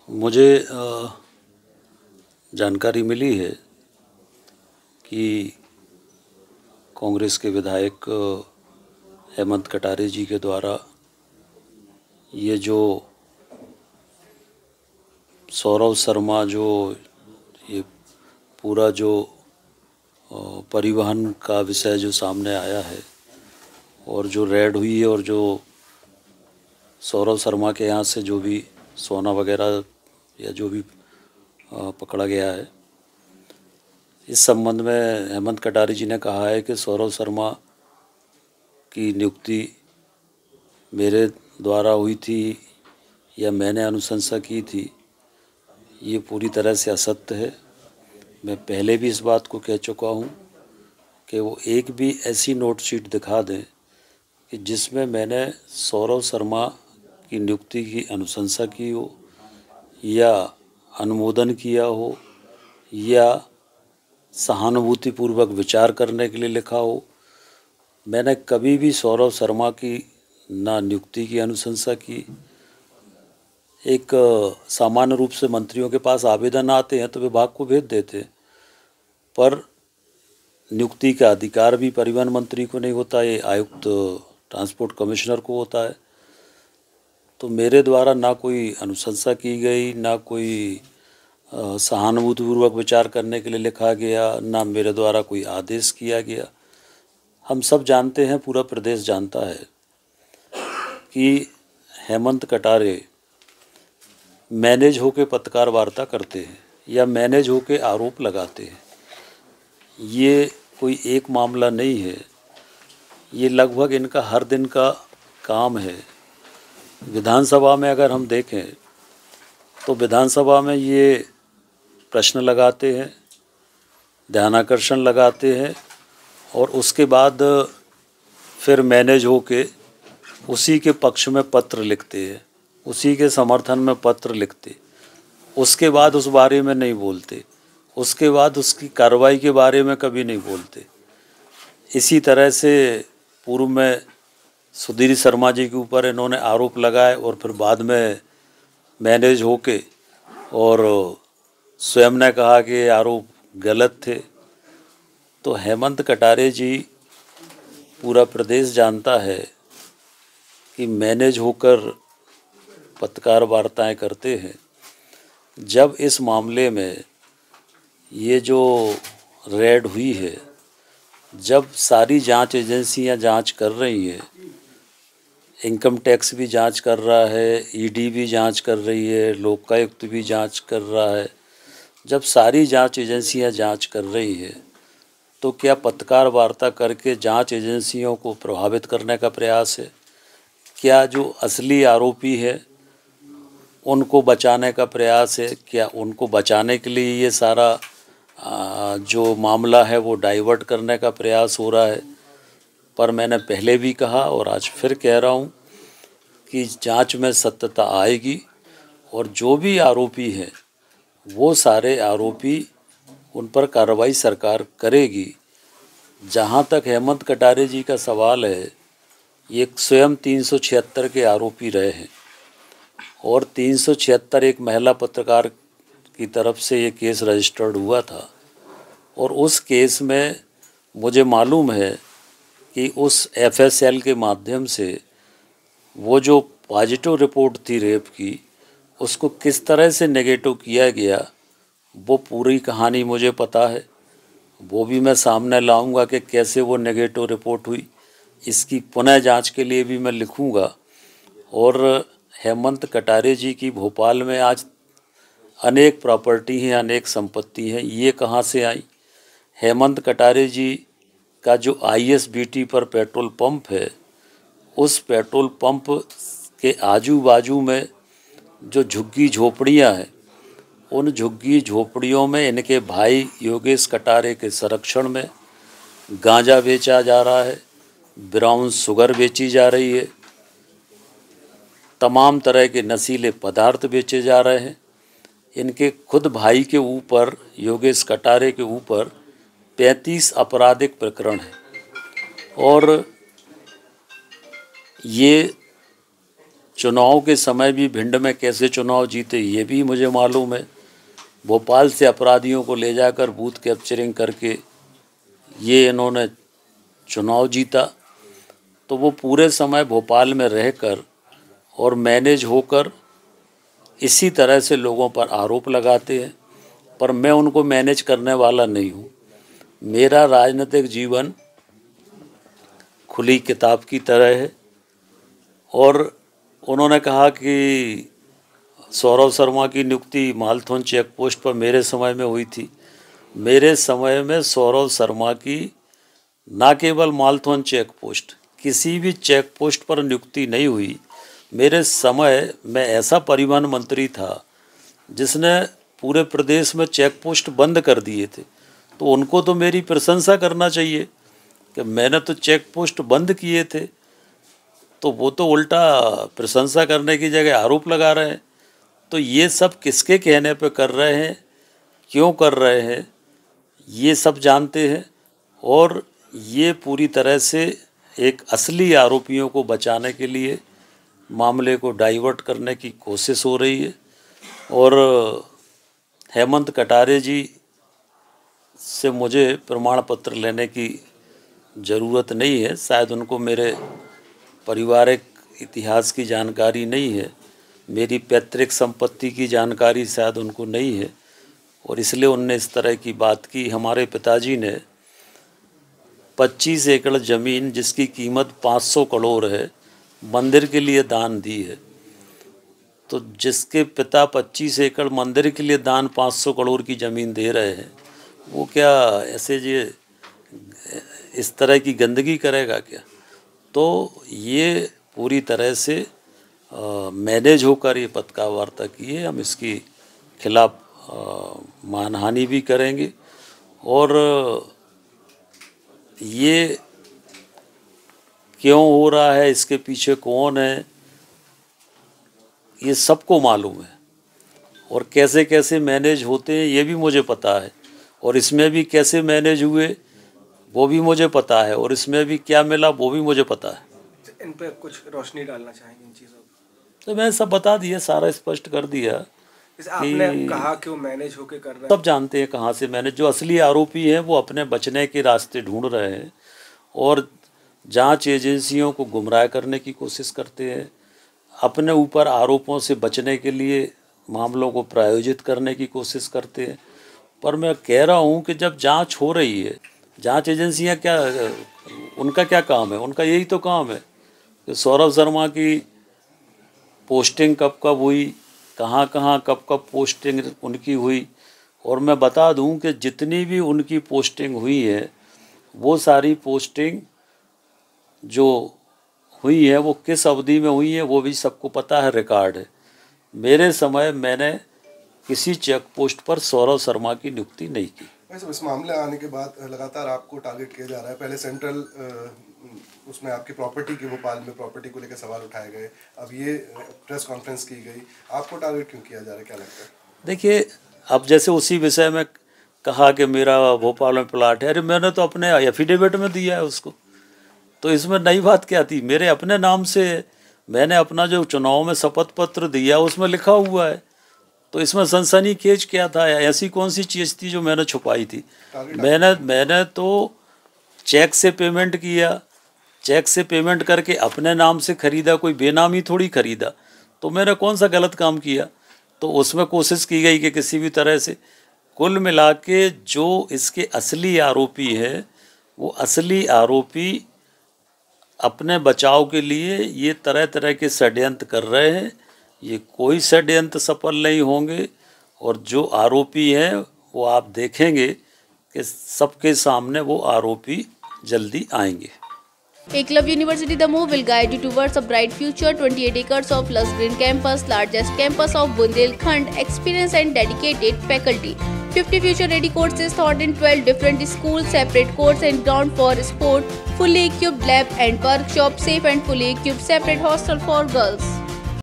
मुझे जानकारी मिली है कि कांग्रेस के विधायक हेमंत कटारे जी के द्वारा ये जो सौरव शर्मा जो ये पूरा जो परिवहन का विषय जो सामने आया है और जो रेड हुई है और जो सौरव शर्मा के यहाँ से जो भी सोना वगैरह या जो भी पकड़ा गया है, इस संबंध में हेमंत कटारे जी ने कहा है कि सौरव शर्मा की नियुक्ति मेरे द्वारा हुई थी या मैंने अनुशंसा की थी, ये पूरी तरह से असत्य है। मैं पहले भी इस बात को कह चुका हूँ कि वो एक भी ऐसी नोट शीट दिखा दें कि जिसमें मैंने सौरव शर्मा की नियुक्ति की अनुशंसा की हो या अनुमोदन किया हो या सहानुभूतिपूर्वक विचार करने के लिए लिखा हो। मैंने कभी भी सौरव शर्मा की ना नियुक्ति की अनुशंसा की। एक सामान्य रूप से मंत्रियों के पास आवेदन आते हैं तो विभाग को भेज देते, पर नियुक्ति का अधिकार भी परिवहन मंत्री को नहीं होता, ये आयुक्त ट्रांसपोर्ट कमिश्नर को होता है। तो मेरे द्वारा ना कोई अनुशंसा की गई, ना कोई सहानुभूतिपूर्वक विचार करने के लिए लिखा गया, ना मेरे द्वारा कोई आदेश किया गया। हम सब जानते हैं, पूरा प्रदेश जानता है कि हेमंत कटारे मैनेज होके पत्रकार वार्ता करते हैं या मैनेज होके आरोप लगाते हैं। ये कोई एक मामला नहीं है, ये लगभग इनका हर दिन का काम है। विधानसभा में अगर हम देखें तो विधानसभा में ये प्रश्न लगाते हैं, ध्यानाकर्षण लगाते हैं और उसके बाद फिर मैनेज होके उसी के पक्ष में पत्र लिखते हैं, उसी के समर्थन में पत्र लिखते, उसके बाद उस बारे में नहीं बोलते, उसके बाद उसकी कार्रवाई के बारे में कभी नहीं बोलते। इसी तरह से पूर्व में सुधीर शर्मा जी के ऊपर इन्होंने आरोप लगाए और फिर बाद में मैनेज होके और स्वयं ने कहा कि आरोप गलत थे। तो हेमंत कटारे जी, पूरा प्रदेश जानता है कि मैनेज होकर पत्रकार वार्ताएं करते हैं। जब इस मामले में ये जो रेड हुई है, जब सारी जांच एजेंसियां जांच कर रही हैं, इनकम टैक्स भी जांच कर रहा है, ईडी भी जांच कर रही है, लोकायुक्त भी जांच कर रहा है, जब सारी जांच एजेंसियां जांच कर रही है तो क्या पत्रकार वार्ता करके जांच एजेंसियों को प्रभावित करने का प्रयास है? क्या जो असली आरोपी है उनको बचाने का प्रयास है? क्या उनको बचाने के लिए ये सारा जो मामला है वो डाइवर्ट करने का प्रयास हो रहा है? पर मैंने पहले भी कहा और आज फिर कह रहा हूँ कि जांच में सत्यता आएगी और जो भी आरोपी हैं वो सारे आरोपी, उन पर कार्रवाई सरकार करेगी। जहाँ तक हेमंत कटारे जी का सवाल है, ये स्वयं 376 के आरोपी रहे हैं और 376 एक महिला पत्रकार की तरफ से ये केस रजिस्टर्ड हुआ था और उस केस में मुझे मालूम है कि उस एफएसएल के माध्यम से वो जो पॉजिटिव रिपोर्ट थी रेप की, उसको किस तरह से नेगेटिव किया गया, वो पूरी कहानी मुझे पता है। वो भी मैं सामने लाऊंगा कि कैसे वो नेगेटिव रिपोर्ट हुई। इसकी पुनः जांच के लिए भी मैं लिखूंगा। और हेमंत कटारे जी की भोपाल में आज अनेक प्रॉपर्टी हैं, अनेक संपत्ति हैं, ये कहाँ से आई? हेमंत कटारे जी का जो आईएसबीटी पर पेट्रोल पंप है, उस पेट्रोल पंप के आजू बाजू में जो झुग्गी झोपड़ियाँ हैं, उन झुग्गी झोपड़ियों में इनके भाई योगेश कटारे के संरक्षण में गांजा बेचा जा रहा है, ब्राउन शुगर बेची जा रही है, तमाम तरह के नशीले पदार्थ बेचे जा रहे हैं। इनके खुद भाई के ऊपर, योगेश कटारे के ऊपर 35 आपराधिक प्रकरण हैं और ये चुनाव के समय भी भिंड में कैसे चुनाव जीते ये भी मुझे मालूम है। भोपाल से अपराधियों को ले जाकर बूथ कैप्चरिंग करके ये इन्होंने चुनाव जीता। तो वो पूरे समय भोपाल में रहकर और मैनेज होकर इसी तरह से लोगों पर आरोप लगाते हैं, पर मैं उनको मैनेज करने वाला नहीं हूँ। मेरा राजनीतिक जीवन खुली किताब की तरह है। और उन्होंने कहा कि सौरभ शर्मा की नियुक्ति मालथौन चेक पोस्ट पर मेरे समय में हुई थी। मेरे समय में सौरभ शर्मा की न केवल मालथौन चेक पोस्ट, किसी भी चेक पोस्ट पर नियुक्ति नहीं हुई। मेरे समय में ऐसा परिवहन मंत्री था जिसने पूरे प्रदेश में चेक पोस्ट बंद कर दिए थे। तो उनको तो मेरी प्रशंसा करना चाहिए कि मैंने तो चेक पोस्ट बंद किए थे। तो वो तो उल्टा प्रशंसा करने की जगह आरोप लगा रहे हैं। तो ये सब किसके कहने पे कर रहे हैं, क्यों कर रहे हैं, ये सब जानते हैं। और ये पूरी तरह से एक असली आरोपियों को बचाने के लिए मामले को डाइवर्ट करने की कोशिश हो रही है। और हेमंत कटारे जी से मुझे प्रमाण पत्र लेने की ज़रूरत नहीं है। शायद उनको मेरे पारिवारिक इतिहास की जानकारी नहीं है, मेरी पैतृक संपत्ति की जानकारी शायद उनको नहीं है, और इसलिए उनने इस तरह की बात की। हमारे पिताजी ने 25 एकड़ ज़मीन जिसकी कीमत 500 करोड़ है मंदिर के लिए दान दी है। तो जिसके पिता 25 एकड़ मंदिर के लिए दान 500 करोड़ की ज़मीन दे रहे हैं, वो क्या ऐसे ये इस तरह की गंदगी करेगा क्या? तो ये पूरी तरह से मैनेज होकर ये पत्रकार वार्ता की है। हम इसकी खिलाफ मानहानि भी करेंगे। और ये क्यों हो रहा है, इसके पीछे कौन है, ये सबको मालूम है। और कैसे कैसे मैनेज होते हैं ये भी मुझे पता है। और इसमें भी कैसे मैनेज हुए वो भी मुझे पता है। और इसमें भी क्या मिला वो भी मुझे पता है। इन पे कुछ रोशनी डालना चाहेंगे इन चीज़ों पर? तो मैंने सब बता दिया, सारा स्पष्ट कर दिया। आपने कहा कि वो मैनेज होके कर रहे हैं। सब जानते हैं कहाँ से मैनेज। जो असली आरोपी हैं वो अपने बचने के रास्ते ढूंढ रहे हैं और जांच एजेंसियों को गुमराह करने की कोशिश करते हैं। अपने ऊपर आरोपों से बचने के लिए मामलों को प्रायोजित करने की कोशिश करते हैं। पर मैं कह रहा हूँ कि जब जांच हो रही है, जांच एजेंसियां क्या, उनका क्या काम है? उनका यही तो काम है कि सौरभ शर्मा की पोस्टिंग कब कब हुई, कहाँ कहाँ कब कब पोस्टिंग उनकी हुई। और मैं बता दूं कि जितनी भी उनकी पोस्टिंग हुई है वो सारी पोस्टिंग जो हुई है वो किस अवधि में हुई है वो भी सबको पता है, रिकॉर्ड है। मेरे समय मैंने किसी चेक पोस्ट पर सौरभ शर्मा की नियुक्ति नहीं की। वैसे इस मामले आने के बाद लगातार आपको टारगेट किया जा रहा है। पहले सेंट्रल उसमें आपकी प्रॉपर्टी की, भोपाल में प्रॉपर्टी को लेकर सवाल उठाए गए, अब ये प्रेस कॉन्फ्रेंस की गई, आपको टारगेट क्यों किया जा रहा है, क्या लगता है? देखिए, अब जैसे उसी विषय में कहा कि मेरा भोपाल में प्लाट है, अरे मैंने तो अपने एफिडेविट में दिया है उसको। तो इसमें नई बात क्या थी? मेरे अपने नाम से मैंने अपना जो चुनाव में शपथ पत्र दिया उसमें लिखा हुआ है। तो इसमें सनसनीखेज क्या था? ऐसी कौन सी चीज़ थी जो मैंने छुपाई थी? मैंने तो चेक से पेमेंट किया, चेक से पेमेंट करके अपने नाम से खरीदा, कोई बेनामी थोड़ी खरीदा। तो मैंने कौन सा गलत काम किया? तो उसमें कोशिश की गई कि किसी भी तरह से, कुल मिला के जो इसके असली आरोपी है वो असली आरोपी अपने बचाव के लिए ये तरह तरह के षड्यंत्र कर रहे हैं। ये कोई षड्यंत्र सफल नहीं होंगे। और जो आरोपी हैं वो आप देखेंगे कि सबके सामने वो आरोपी जल्दी आएंगे। Eklavya University Damoh will guide you towards a bright future. 28 acres of lush green campus, largest campus of Bundelkhand, experienced and dedicated faculty. 50 future-ready courses taught in 12 different schools, separate courts and ground for sport, fully equipped lab and workshop, safe and fully equipped separate hostel for girls.